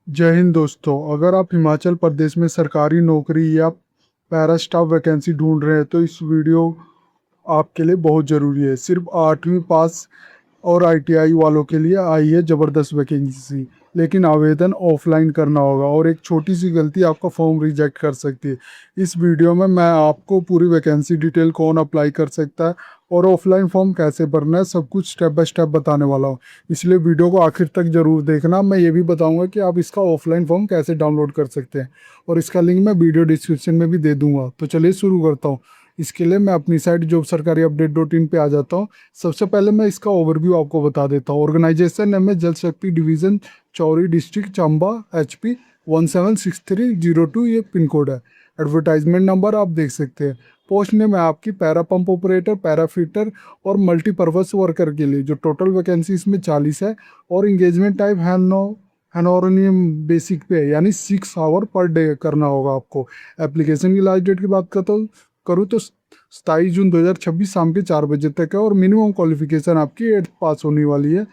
जय हिंद दोस्तों। अगर आप हिमाचल प्रदेश में सरकारी नौकरी या पैरा स्टाफ वैकेंसी ढूंढ रहे हैं तो इस वीडियो आपके लिए बहुत ज़रूरी है। सिर्फ 8वीं पास और आईटीआई वालों के लिए आई है ज़बरदस्त वैकेंसी, लेकिन आवेदन ऑफलाइन करना होगा और एक छोटी सी गलती आपका फॉर्म रिजेक्ट कर सकती है। इस वीडियो में मैं आपको पूरी वैकेंसी डिटेल, कौन अप्लाई कर सकता है और ऑफलाइन फॉर्म कैसे भरना है, सब कुछ स्टेप बाय स्टेप बताने वाला हूँ। इसलिए वीडियो को आखिर तक ज़रूर देखना। मैं ये भी बताऊंगा कि आप इसका ऑफलाइन फॉर्म कैसे डाउनलोड कर सकते हैं और इसका लिंक मैं वीडियो डिस्क्रिप्शन में भी दे दूंगा। तो चलिए शुरू करता हूँ। इसके लिए मैं अपनी साइट जॉब सरकारी अपडेट डॉट इन पे आ जाता हूँ। सबसे पहले मैं इसका ओवरव्यू आपको बता देता हूँ। ऑर्गेनाइजेशन नेम है जल शक्ति division, Chauri district, Chamba, HP 176302, ये पिन कोड है। एडवर्टाइजमेंट नंबर आप देख सकते हैं। पोस्ट नेम है आपकी para pump operator, para fitter और मल्टीपर्पज वर्कर के लिए, जो टोटल वैकेंसी इसमें 40 है। और इंगेजमेंट टाइप हैनोरनियम बेसिक पे है, यानी 6 आवर पर डे करना होगा आपको। एप्लीकेशन की लास्ट डेट की बात करता हूँ करूँ तो 27 जून 2026 शाम के 4 बजे तक है। और मिनिमम क्वालिफिकेशन आपकी 8th पास होने वाली है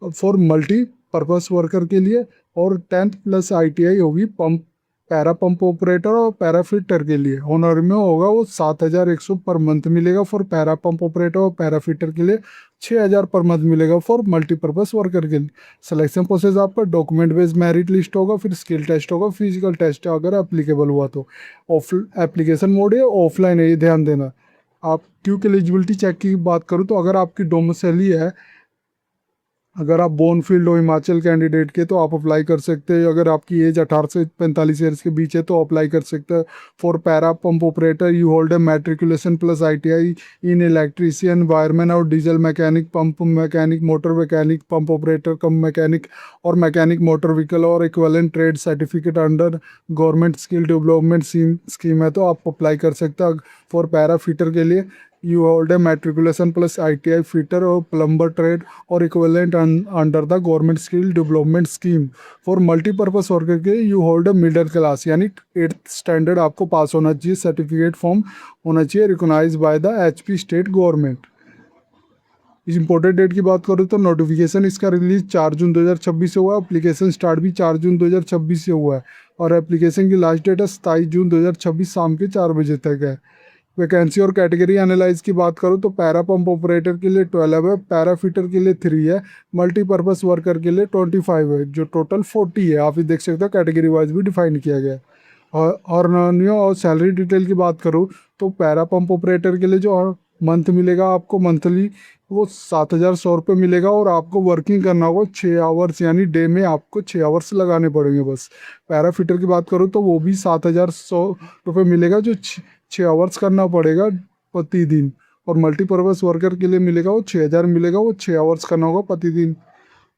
फॉर मल्टी पर्पस वर्कर के लिए। और 10th प्लस ITI होगी पंप, पैरा पंप ऑपरेटर और पैरा फिटर के लिए। ऑनर में होगा वो 7,100 पर मंथ मिलेगा फॉर पैरा पंप ऑपरेटर और पैरा फिटर के लिए। 6,000 पर मंथ मिलेगा फॉर मल्टीपर्पज वर्कर के लिए। सिलेक्शन प्रोसेस आपका डॉक्यूमेंट बेस्ड मेरिट लिस्ट होगा, फिर स्किल टेस्ट होगा, फिजिकल टेस्ट है अगर एप्लीकेबल हुआ तो। ऑफ एप्लीकेशन मोड है ऑफलाइन है, ये ध्यान देना। आप क्योंकि एलिजिबिलिटी चेक की बात करूँ तो अगर आपकी डोमिसाइली है, अगर आप बोनफील्ड हो हिमाचल कैंडिडेट के तो आप अप्लाई कर सकते हैं। अगर आपकी एज 18 से 45 ईयर्स के बीच है तो अप्लाई कर सकते हैं। For para pump operator you hold a matriculation plus ITI in electrician, wireman और diesel mechanic, pump mechanic, motor mechanic, pump operator cum mechanic और मैकेनिक मोटर व्हीकल और equivalent trade certificate under government skill development scheme है तो आप apply कर सकते हैं। For para fitter के लिए you hold a matriculation plus ITI fitter और प्लम्बर ट्रेड और equivalent under the government skill development scheme. For multipurpose worker के you hold a middle class, यानी 8th स्टैंडर्ड आपको पास होना चाहिए। सर्टिफिकेट फॉर्म होना चाहिए recognize by the HP state government. इस इम्पोर्टेंट डेट की बात करूँ तो नोटिफिकेशन इसका रिलीज 4 जून 2026 से हुआ। एप्लीकेशन स्टार्ट भी 4 जून 2026 से हुआ है और एप्लीकेशन की लास्ट डेट है 27 जून 2026 शाम के 4 बजे तक है। वैकेंसी और कैटेगरी एनालाइज की बात करूँ तो पैरा पंप ऑपरेटर के लिए 12 है, पैरा फिटर के लिए 3 है, मल्टीपर्पज वर्कर के लिए 25 है, जो टोटल 40 है। आप ये देख सकते हो कैटेगरी वाइज भी डिफाइन किया गया है। और नॉनियो और सैलरी डिटेल की बात करूँ तो पैरा पंप ऑपरेटर के लिए जो मंथ मिलेगा आपको मंथली वो 7,100 रुपये मिलेगा और आपको वर्किंग करना होगा 6 आवर्स, यानी डे में आपको 6 आवर्स लगाने पड़ेंगे बस। पैरा फिटर की बात करूँ तो वो भी 7,100 रुपये मिलेगा, जो 6 आवर्स करना पड़ेगा प्रतिदिन। और मल्टीपर्पज वर्कर के लिए मिलेगा वो 6,000 मिलेगा, वो 6 आवर्स करना होगा प्रतिदिन।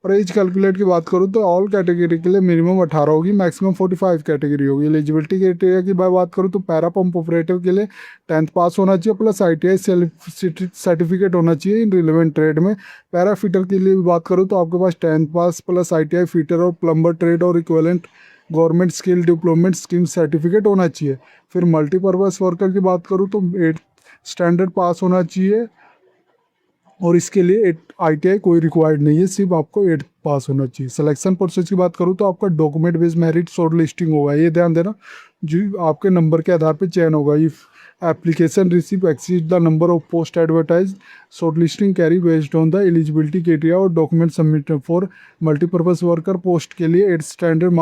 और एज कैलकुलेट की बात करूँ तो ऑल कैटेगरी के लिए मिनिमम 18 होगी, मैक्सिमम 45 कैटेगरी होगी। एलिजिबिलिटी क्राइटेरिया की बात करूँ तो पैरा पंप ऑपरेटर के लिए 10th पास होना चाहिए प्लस ITI सर्टिफिकेट होना चाहिए इन रिलेवेंट ट्रेड में। पैरा फिटर के लिए भी बात करूँ तो आपके पास 10th पास प्लस ITI फिटर और प्लम्बर ट्रेड और equivalent government skill development scheme certificate होना चाहिए। फिर मल्टीपर्पज वर्कर की बात करूँ तो 8th स्टैंडर्ड पास होना चाहिए और इसके लिए ITI कोई रिक्वायर्ड नहीं है, सिर्फ आपको 8th पास होना चाहिए। सिलेक्शन प्रोसेस की बात करूँ तो आपका document based merit short listing होगा, ये ध्यान देना। जो आपके नंबर के आधार पर चयन होगा। If application receive exceed the number of post advertise, short listing carry based on the eligibility criteria और document submit. For multipurpose worker post के लिए 8th standard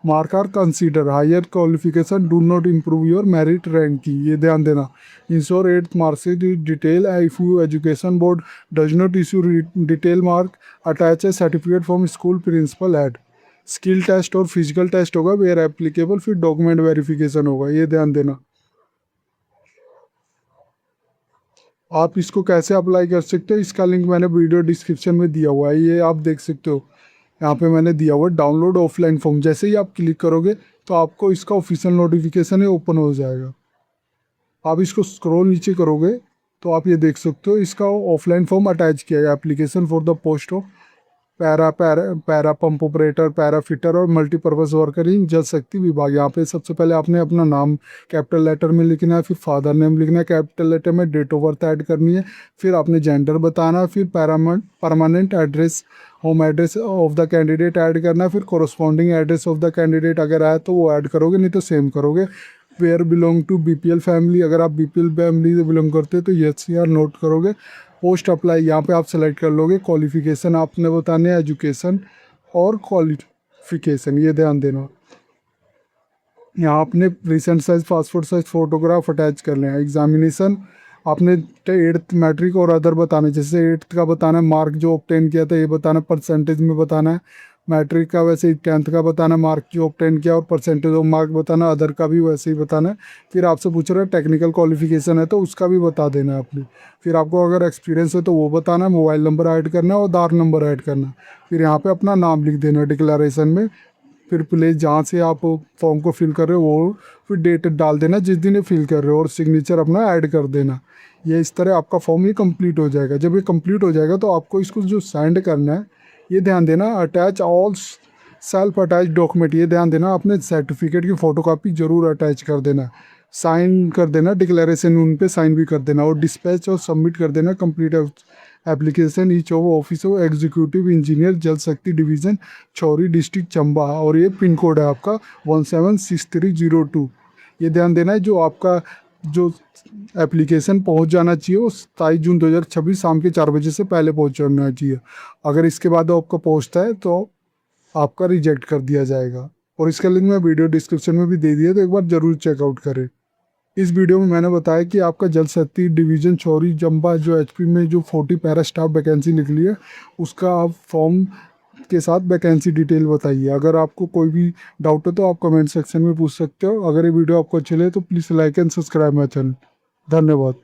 mark are consider, higher qualification do not improve your merit ranking, ये ध्यान देना। Ensure 8th marksheet detail, if you education board does not issue detail mark, attach a certificate from school principal head. Skill test और physical test होगा where applicable, फिर document verification होगा, ये ध्यान देना। आप इसको कैसे अप्लाई कर सकते हो इसका लिंक मैंने वीडियो डिस्क्रिप्शन में दिया हुआ है, ये आप देख सकते हो। यहाँ पे मैंने दिया हुआ है डाउनलोड ऑफलाइन फॉर्म। जैसे ही आप क्लिक करोगे तो आपको इसका ऑफिशियल नोटिफिकेशन है ओपन हो जाएगा। आप इसको स्क्रॉल नीचे करोगे तो आप ये देख सकते हो इसका ऑफलाइन फॉर्म अटैच किया है, application for the post of para pump operator, para fitter और मल्टीपर्पज़ वर्कर इन जल शक्ति विभाग। यहाँ पे सबसे पहले आपने अपना नाम कैपिटल लेटर में लिखना है, फिर फादर नेम लिखना है कैपिटल लेटर में, डेट ऑफ बर्थ ऐड करनी है, फिर आपने जेंडर बताना, फिर permanent address home address of the candidate add करना है, फिर corresponding address of the candidate अगर आए तो वो ऐड करोगे, नहीं तो सेम करोगे। Where belong to BPL family, अगर आप बीपीएल फैमिली से बिलोंग करते हो तो यस या नोट करोगे। पोस्ट अप्लाई यहाँ पे आप सेलेक्ट कर लोगे। क्वालिफिकेशन आपने बताने हैं, एजुकेशन और क्वालिफिकेशन, ये ध्यान देना। यहाँ आपने recent size passport size photograph attach कर लें। एग्जामिनेशन आपने 8th मैट्रिक और अदर बताना है, जैसे 8th का बताना है, मार्क जो ऑब्टेन किया था ये बताना, परसेंटेज में बताना है। मैट्रिक का वैसे ही 10th का बताना, मार्क जो ऑब्टेन किया और परसेंटेज ऑफ मार्क बताना। अदर का भी वैसे ही बताना है। फिर आपसे पूछ रहा है टेक्निकल क्वालिफिकेशन है तो उसका भी बता देना है अपनी। फिर आपको अगर एक्सपीरियंस है तो वो बताना है। मोबाइल नंबर ऐड करना है और आधार नंबर ऐड करना है। फिर यहाँ पे अपना नाम लिख देना डिक्लेरेशन में। फिर प्लेस जहाँ से आप फॉर्म को फिल कर रहे हो वो फिर डेट डाल देना जिस दिन ये फिल कर रहे हो, और सिग्नेचर अपना ऐड कर देना। ये इस तरह आपका फॉर्म ये कंप्लीट हो जाएगा। जब ये कंप्लीट हो जाएगा तो आपको इसको जो सेंड करना है, ये ध्यान देना, attach all self attach document, ये ध्यान देना अपने सर्टिफिकेट की फ़ोटोकॉपी ज़रूर अटैच कर देना, साइन कर देना, डिक्लेरेशन उन पे साइन भी कर देना, और डिस्पैच और सबमिट कर देना complete application each of office of executive engineer जल शक्ति डिवीज़न चौरी डिस्ट्रिक्ट चंबा, और ये पिन कोड है आपका 176302। ये ध्यान देना है जो आपका जो एप्लीकेशन पहुंच जाना चाहिए वो 27 जून 2026 शाम के 4 बजे से पहले पहुंच जाना चाहिए। अगर इसके बाद आपका पहुंचता है तो आपका रिजेक्ट कर दिया जाएगा। और इसका लिंक मैं वीडियो डिस्क्रिप्शन में भी दे दिया, तो एक बार ज़रूर चेकआउट करें। इस वीडियो में मैंने बताया कि आपका जल शक्ति डिवीज़न चौरी चंबा जो एचपी में जो 40 पैरा स्टाफ वैकेंसी निकली है उसका आप फॉर्म के साथ वैकेंसी डिटेल बताइए। अगर आपको कोई भी डाउट है तो आप कमेंट सेक्शन में पूछ सकते हो। अगर ये वीडियो आपको अच्छी लगे तो please like and subscribe my channel. धन्यवाद।